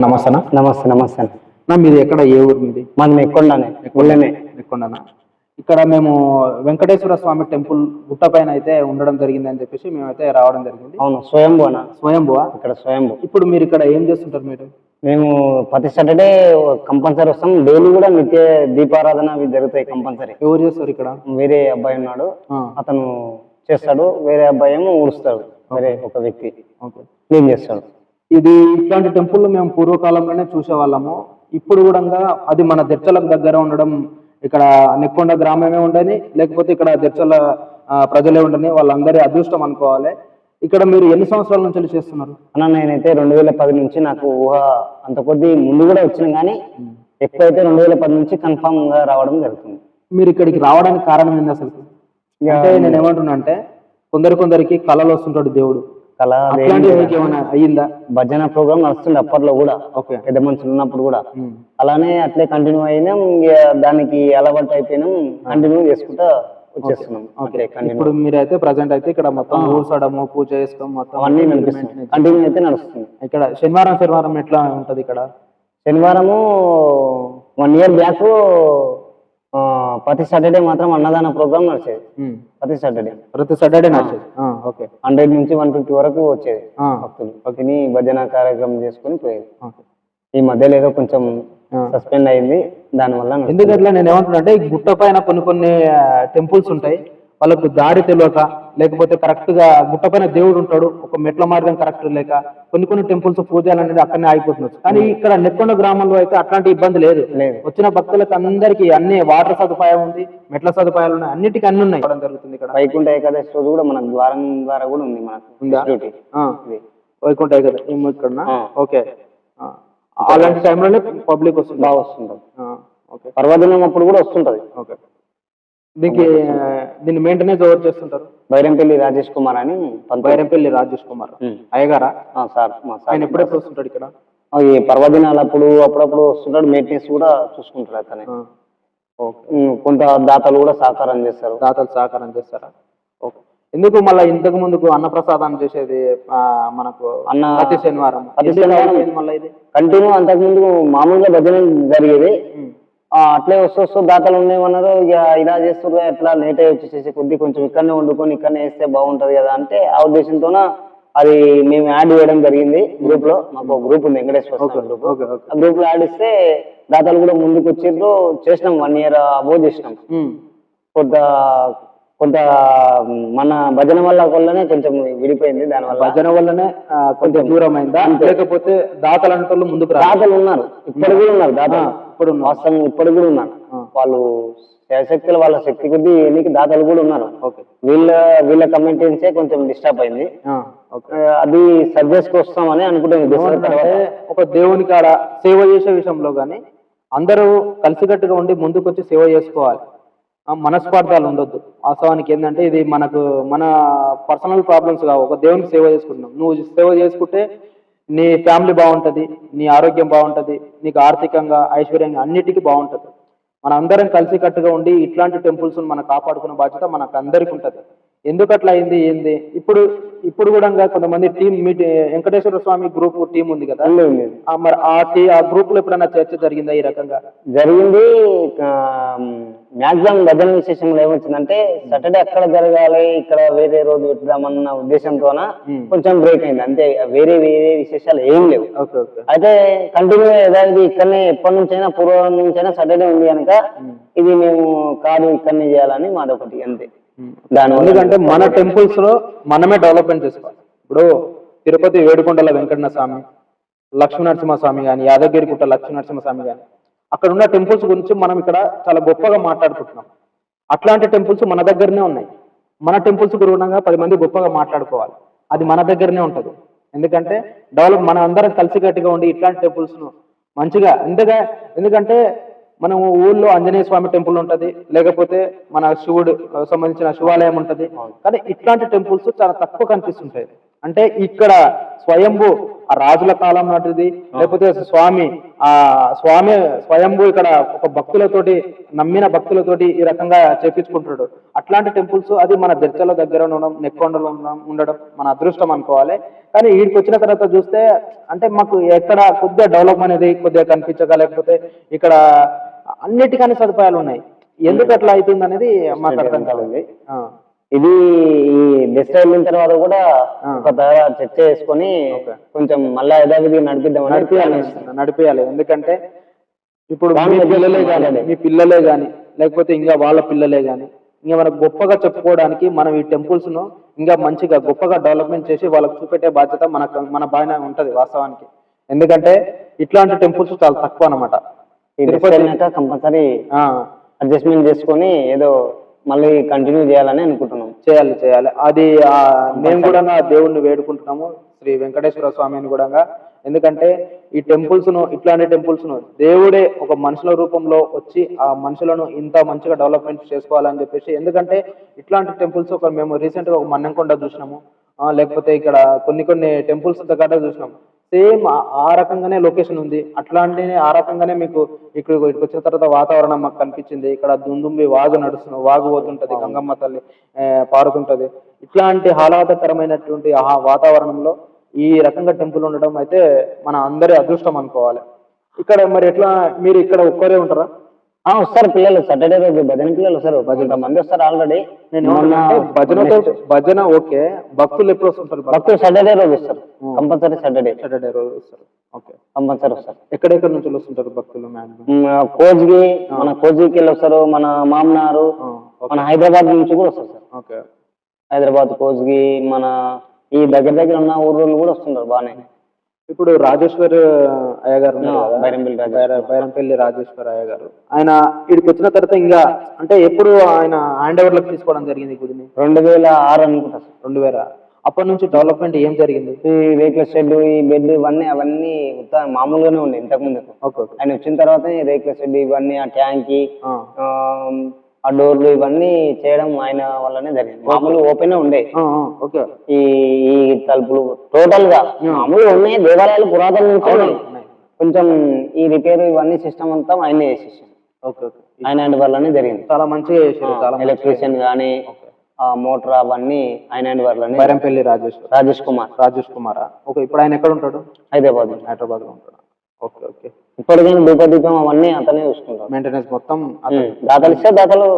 నమస్తే నమస్తే నమస్తే నా మీది ఎక్కడ ఏ ఊరు మీది? మాది నెక్కొండనే ఊళ్ళనే. నెక్కొండనా. ఇక్కడ మేము వెంకటేశ్వర స్వామి టెంపుల్ గుట్ట పైన అయితే ఉండడం జరిగింది అని చెప్పేసి మేమైతే రావడం జరిగింది. అవును, స్వయంభువనా? స్వయంభువా? ఇక్కడ స్వయంభు. ఇప్పుడు మీరు ఇక్కడ ఏం చేస్తుంటారు మీరు? మేము ప్రతి సాటర్డే కంపల్సరీ వస్తాం. డైలీ కూడా నిత్య దీపారాధన అవి జరుగుతాయి కంపల్సరీ. ఎవరు చేస్తారు ఇక్కడ? వేరే అబ్బాయి ఉన్నాడు, అతను చేస్తాడు. వేరే అబ్బాయి ఏమో ఊడుస్తాడు. వేరే ఒక వ్యక్తి క్లీన్ చేస్తాడు. ఇది ఇట్లాంటి టెంపుల్ మేము పూర్వకాలంలోనే చూసేవాళ్ళము. ఇప్పుడు కూడా అది మన దెర్చలకు దగ్గర ఉండడం, ఇక్కడ నెక్కొండ గ్రామమే ఉండని, లేకపోతే ఇక్కడ దెర్చల ప్రజలే ఉండని, వాళ్ళందరి అదృష్టం అనుకోవాలి. ఇక్కడ మీరు ఎన్ని సంవత్సరాల నుంచి చేస్తున్నారు? అన్న నేనైతే 2010 నుంచి, నాకు ఊహ అంత కొద్ది ముందు కూడా వచ్చిన కానీ ఎక్కువైతే 2010 నుంచి కన్ఫామ్ గా రావడం జరుగుతుంది. మీరు ఇక్కడికి రావడానికి కారణం ఏంది అసలు? అంటే నేను ఏమంటున్నా అంటే, కొందరికి కళలు వస్తుంటాడు దేవుడు, కళ అయ్యిందా? భజన ప్రోగ్రామ్ నడుస్తుంది అప్పట్లో కూడా, పెద్ద మనుషులు ఉన్నప్పుడు కూడా. అలానే అట్లే కంటిన్యూ అయినాం. దానికి అలవాటు అయిపోయినాం, కంటిన్యూ చేసుకుంటా వచ్చేస్తున్నాం. ఇప్పుడు మీరైతే ప్రజెంట్ అయితే ఇక్కడ మొత్తం ఊడ్చడము, పూజ చేసుకోవడం మొత్తం అన్ని కంటిన్యూ అయితే నడుస్తుంది. ఇక్కడ శనివారం ఎట్లా ఉంటది? ఇక్కడ శనివారము 1 year బ్యాక్ ప్రతి సాటర్డే మాత్రం అన్నదాన ప్రోగ్రామ్ నడిచేది. ప్రతి సాటర్డే నడిచేది. 100 నుంచి 150 వరకు వచ్చేది భక్తులు. తిని భజన కార్యక్రమం చేసుకుని పోయేది. ఈ మధ్యలో ఏదో కొంచెం సస్పెండ్ అయింది దానివల్ల. ఎందుకంటే నేను ఏమంటున్నా అంటే, ఈ గుట్ట పైన కొన్ని టెంపుల్స్ ఉంటాయి, వాళ్ళకు దారి తెలియక, లేకపోతే కరెక్ట్ గా గుట్ట పైన దేవుడు ఉంటాడు, ఒక మెట్ల మార్గం కరెక్ట్ లేక కొన్ని టెంపుల్స్ పూజలు అనేది అక్కడనే ఆగిపోతున్నారు. కానీ ఇక్కడ నెక్కొండ గ్రామంలో అయితే అట్లాంటి ఇబ్బంది లేదు. వచ్చిన భక్తులకు అందరికి అన్ని వాటర్ సదుపాయం ఉంది, మెట్ల సదుపాయాలు ఉన్నాయి, అన్నిటికీ అన్ని ఉన్నాయి. జరుగుతుంది ఇక్కడ వైకుంఠ ఏకాదశి రోజు కూడా మనకు ద్వారం ద్వారా కూడా ఉంది మనకు. వైకుంఠ ఏకాదశి ఇక్కడ ఓకే. అలాంటి టైంలోనే పబ్లిక్ వస్తుంది, బాగా వస్తుంటది. పర్వదినం అప్పుడు కూడా వస్తుంటది. ఓకే. దీన్ని మెయింటెనెన్స్ ఎవరు చేస్తుంటారు? బైరంపల్లి రాజేష్ కుమార్ అని. బైరంపల్లి రాజేష్ కుమార్ అయ్యగారా? సార్ ఆయన ఎప్పుడెప్పుడు వస్తుంటాడు ఇక్కడ? ఈ పర్వదినాలు అప్పుడప్పుడు వస్తుంటాడు. మెయింటెనెన్స్ కూడా చూసుకుంటాడు అతనే. కొంత దాతలు కూడా సహకారం చేస్తారా? ఓకే. ఎందుకు మళ్ళీ ఇంతకు ముందుకు అన్నప్రసాదం చేసేది మనకు ప్రతి శనివారం మళ్ళీ ఇది కంటిన్యూ? అంతకు ముందు మామూలుగా భజన జరిగేది. అట్లే వస్తూ దాతలు ఉండేమన్నారు, ఇక ఇలా చేస్తున్నారు, ఎట్లా లేట్ అయ్యి వచ్చేసేసి కొంచెం ఇక్కడనే వండుకొని ఇక్కడనే వేస్తే బాగుంటది కదా అంటే, ఆ ఉద్దేశంతోన అది మేము యాడ్ చేయడం జరిగింది గ్రూప్ లో. మాకు గ్రూప్ ఉంది, వెంకటేశ్వర గ్రూప్. ఆ గ్రూప్ లో యాడ్ ఇస్తే దాతలు కూడా ముందుకు వచ్చిండ్రు. చేసినాం 1 year అబోవ్ చేసినాం. కొంత మన భజన వల్లనే కొంచెం విడిపోయింది. దానివల్ల భజన వల్లనే కొంచెం దూరం అయిందా? లేకపోతే దాతలు అంటే ముందుకు దాతలు ఉన్నారు, ఇప్పుడు కూడా ఉన్నారు దాతలు. ఇప్పుడు కూడా ఉన్నారు. వాళ్ళు శక్తులు, వాళ్ళ శక్తి కొద్దీ ఎన్నికి దాతలు కూడా ఉన్నారు. వీళ్ళ కమిటీన్సే కొంచెం డిస్టర్బ్ అయింది. అది సర్వీస్ కి వస్తామని అనుకుంటుంది. ఒక దేవుని కాడ సేవ చేసే విషయంలో గానీ అందరూ కలిసికట్టుగా ఉండి ముందుకు వచ్చి సేవ చేసుకోవాలి. మనస్పార్థాలు ఉండొద్దు. వాస్తవానికి ఏంటంటే, ఇది మన పర్సనల్ ప్రాబ్లమ్స్ కావు. ఒక దేవునికి సేవ చేసుకుంటున్నాం. నువ్వు సేవ చేసుకుంటే నీ ఫ్యామిలీ బాగుంటది, నీ ఆరోగ్యం బాగుంటది, నీకు ఆర్థికంగా ఐశ్వర్యంగా అన్నిటికీ బాగుంటది. మన అందరం కలిసికట్టుగా ఉండి ఇట్లాంటి టెంపుల్స్ మనం కాపాడుకునే బాధ్యత మనకు అందరికి ఉంటది. ఎందుకు అట్లా అయింది ఏంది? ఇప్పుడు కూడా కొంతమంది టీం వెంకటేశ్వర స్వామి గ్రూప్ టీం ఉంది కదా, మరి ఆ గ్రూప్ లో ఎప్పుడైనా చర్చ జరిగిందా ఈ రకంగా? జరిగింది. మ్యాక్సిమం భజన విశేషంలో ఏమొచ్చిందంటే, సాటర్డే అక్కడ జరగాలి, ఇక్కడ వేరే రోజు పెడదామన్న ఉద్దేశంతోన కొంచెం బ్రేక్ అయింది అంతే. వేరే విశేషాలు ఏం లేవు. అయితే కంటిన్యూ ఏదైతే ఇక్కడనే ఎప్పటి నుంచైనా పూర్వం నుంచైనా సాటర్డే ఉంది కనుక ఇది మేము కాదు ఇక్కడనే చేయాలని మాదొకటి అంతే. ఎందుకంటే మన టెంపుల్స్ లో మనమే డెవలప్మెంట్ చేసుకోవాలి. ఇప్పుడు తిరుపతి వేడుకొండల వెంకన్న స్వామి, లక్ష్మీనరసింహస్వామి కానీ, యాదగిరిగుట్ట లక్ష్మీనరసింహస్వామి కానీ, అక్కడ ఉన్న టెంపుల్స్ గురించి మనం ఇక్కడ చాలా గొప్పగా మాట్లాడుకుంటున్నాం. అట్లాంటి టెంపుల్స్ మన దగ్గరనే ఉన్నాయి. మన టెంపుల్స్ గురువునంగా 10 మంది గొప్పగా మాట్లాడుకోవాలి. అది మన దగ్గరనే ఉంటది. ఎందుకంటే మన అందరం కలిసికట్టుగా ఉండి ఇట్లాంటి టెంపుల్స్ ను మంచిగా ఎందుకంటే మనం ఊళ్ళో ఆంజనేయ స్వామి టెంపుల్ ఉంటది, లేకపోతే మన శివుడు సంబంధించిన శివాలయం ఉంటది. కానీ ఇట్లాంటి టెంపుల్స్ చాలా తక్కువ కనిపిస్తుంటాయి. అంటే ఇక్కడ స్వయంభూ ఆ రాజుల కాలం నాటిది, లేకపోతే స్వామి ఆ స్వామి స్వయంభూ ఇక్కడ ఒక భక్తులతోటి నమ్మిన భక్తులతోటి ఈ రకంగా చేపించుకుంటాడు. అట్లాంటి టెంపుల్స్ అది మన దర్చల దగ్గర ఉండడం, నెక్కొండలో ఉండడం మన అదృష్టం అనుకోవాలి. కానీ వీడికి వచ్చిన తర్వాత చూస్తే అంటే మాకు ఎక్కడ కొద్దిగా డెవలప్ అనేది కొద్దిగా కనిపించగా, లేకపోతే ఇక్కడ అన్నిటికీ సదుపాయాలు ఉన్నాయి. ఎందుకు అట్లా అవుతుంది అనేది మాకు అర్థం కాలేదు. ఇది ఈ దసరా వెళ్ళిన తర్వాత కూడా ఒక చర్చ చేసుకొని కొంచెం మళ్ళా యథావిధి నడిపియాలి. ఎందుకంటే ఇప్పుడు మీ పిల్లలే గాని లేకపోతే ఇంకా వాళ్ళ పిల్లలే గాని ఇంకా మనకు గొప్పగా చెప్పుకోవడానికి మనం ఈ టెంపుల్స్ ను ఇంకా మంచిగా గొప్పగా డెవలప్మెంట్ చేసి వాళ్ళకి చూపెట్టే బాధ్యత మన పైన ఉంటది వాస్తవానికి. ఎందుకంటే ఇట్లాంటి టెంపుల్స్ చాలా తక్కువ అనమాట. కంపల్సరీ అడ్జస్ట్మెంట్ చేసుకొని ఏదో మళ్ళీ కంటిన్యూ చేయాలని అనుకుంటున్నాం. చేయాలి. అది మేము కూడా దేవుణ్ణి వేడుకుంటున్నాము, శ్రీ వెంకటేశ్వర స్వామిని కూడా. ఎందుకంటే ఈ టెంపుల్స్ ను ఇట్లాంటి టెంపుల్స్ ను దేవుడే ఒక మనుషుల రూపంలో వచ్చి ఆ మనుషులను ఇంత మంచిగా డెవలప్మెంట్ చేసుకోవాలని చెప్పేసి. ఎందుకంటే ఇట్లాంటి టెంపుల్స్ మేము రీసెంట్ గా ఒక మన్నెంకొండ చూసినాము, లేకపోతే ఇక్కడ కొన్ని టెంపుల్స్ దగ్గర చూసినాము. సేమ్ ఆ రకంగానే లొకేషన్ ఉంది. అట్లాంటి ఆ రకంగానే మీకు ఇక్కడికి వచ్చిన తర్వాత వాతావరణం మాకు కనిపించింది. ఇక్కడ దుందుంబి వాగు పోతుంటది, గంగమ్మ తల్లి పారుతుంటది. ఇట్లాంటి ఆహ్లాదకరమైనటువంటి ఆ వాతావరణంలో ఈ రకంగా టెంపుల్ ఉండడం అయితే మన అందరి అదృష్టం అనుకోవాలి. ఇక్కడ మరి ఎట్లా మీరు ఇక్కడ ఒక్కరే ఉంటారా? వస్తారు పిల్లలు, సాటర్డే రోజు భజన పిల్లలు వస్తారు, 10 మంది వస్తారు ఆల్రెడీ. భజన ఓకే, భక్తులు ఎప్పుడు వస్తుంటారు? భక్తులు సాటర్డే రోజు వస్తారు, కంపల్సరీ సాటర్డే రోజు వస్తారు. ఓకే, కంపల్సరీ వస్తారు. ఎక్కడెక్కడ నుంచి వస్తుంటారు భక్తులు? కోజ్గి, మన కోజ్గికి వెళ్ళి వస్తారు, మన మామనారు, మన హైదరాబాద్ నుంచి కూడా వస్తారు సార్. ఓకే, హైదరాబాద్, కోజ్గి, మన ఈ దగ్గర ఉన్న ఊర్లో కూడా వస్తుంటారు బాగానే. ఇప్పుడు రాజేశ్వర్ అయ్య గారు బైరంపల్లి రాజేశ్వర్ అయ్య గారు, ఆయన ఇక్కడికి వచ్చిన తర్వాత ఇంకా అంటే ఎప్పుడు ఆయన హ్యాండ్ ఓవర్ లకు తీసుకోవడం జరిగింది గుడిని? 2006 అనుకుంటా. 2000. అప్పటి నుంచి డెవలప్మెంట్ ఏం జరిగింది? ఈ రేకుల షెడ్, ఈ బెడ్ అవన్నీ మామూలుగానే ఉండే ఇంతకు ముందు. ఆయన వచ్చిన తర్వాత రేకుల షెడ్ ఇవన్నీ, ఆ ట్యాంక్, ఆ డోర్లు ఇవన్నీ చేయడం ఆయన వల్లనే జరిగింది. మామూలు ఓపెన్ ఉండే ఈ తలుపులు టోటల్ గా మామూలుగా ఉన్నాయి. దేవాలయాలు పురాతన నుంచి కొంచెం ఈ రిపేర్ ఇవన్నీ సిస్టమ్ అంతా ఆయనే చేసేసాడు. ఆయన హ్యాండ్ వల్లనే జరిగింది. చాలా మంచిగా చేశారు. ఎలక్ట్రీషియన్ గానీ ఆ మోటార్ అవన్నీ ఆయన హ్యాండ్ వల్లనే. బైరంపల్లి రాజేష్ కుమార్. ఓకే, ఇప్పుడు ఆయన ఎక్కడ ఉంటాడు? హైదరాబాద్ లో ఉంటాడు. ఓకే. ఇప్పటికైనా ధూపదీపం అవన్నీ అతనే చూసుకుంటారు. మెయింటెనెన్స్ మొత్తం దాతలు ఇస్తే దాతలు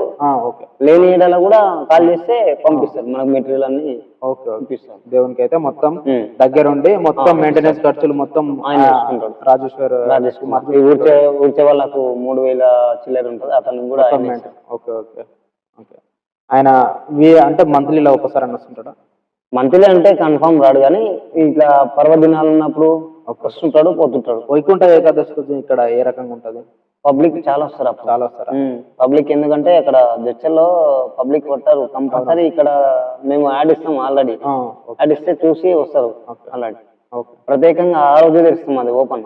లేని ఏడాలో కూడా కాల్ చేస్తే పంపిస్తారు మనకు మెటీరియల్ అన్ని. పంపిస్తారు. దేవునికి అయితే మొత్తం దగ్గరుండి మొత్తం మెయింటెనెన్స్ ఖర్చులు మొత్తం ఆయన చూసుకుంటాడు. రాజేష్ కుమార్ ఊడ్చే వాళ్ళకు 3000 చిల్లర ఉంటుంది, అతను కూడా. ఓకే. ఆయన అంటే మంత్లీలో ఒకసారి అని వస్తుంటాడా? మంత్లీ అంటే కన్ఫర్మ్ రాడు, కానీ ఇట్లా పర్వదినాలు ఉన్నప్పుడు వస్తుంటాడు, పోతుంటాడు. వైకుంఠ ఏకాదశి ఇక్కడ ఏ రకంగా ఉంటది? పబ్లిక్ చాలా వస్తారు. పబ్లిక్ ఎందుకంటే అక్కడ జడ్చల్లో పబ్లిక్ కొట్టారు కంపల్సరీ. ఇక్కడ మేము యాడ్ ఇస్తాం ఆల్రెడీ, యాడ్ ఇస్తే చూసి వస్తారు. అలాంటి ప్రత్యేకంగా ఆ రోజు తెరుస్తాం, అది ఓపెన్.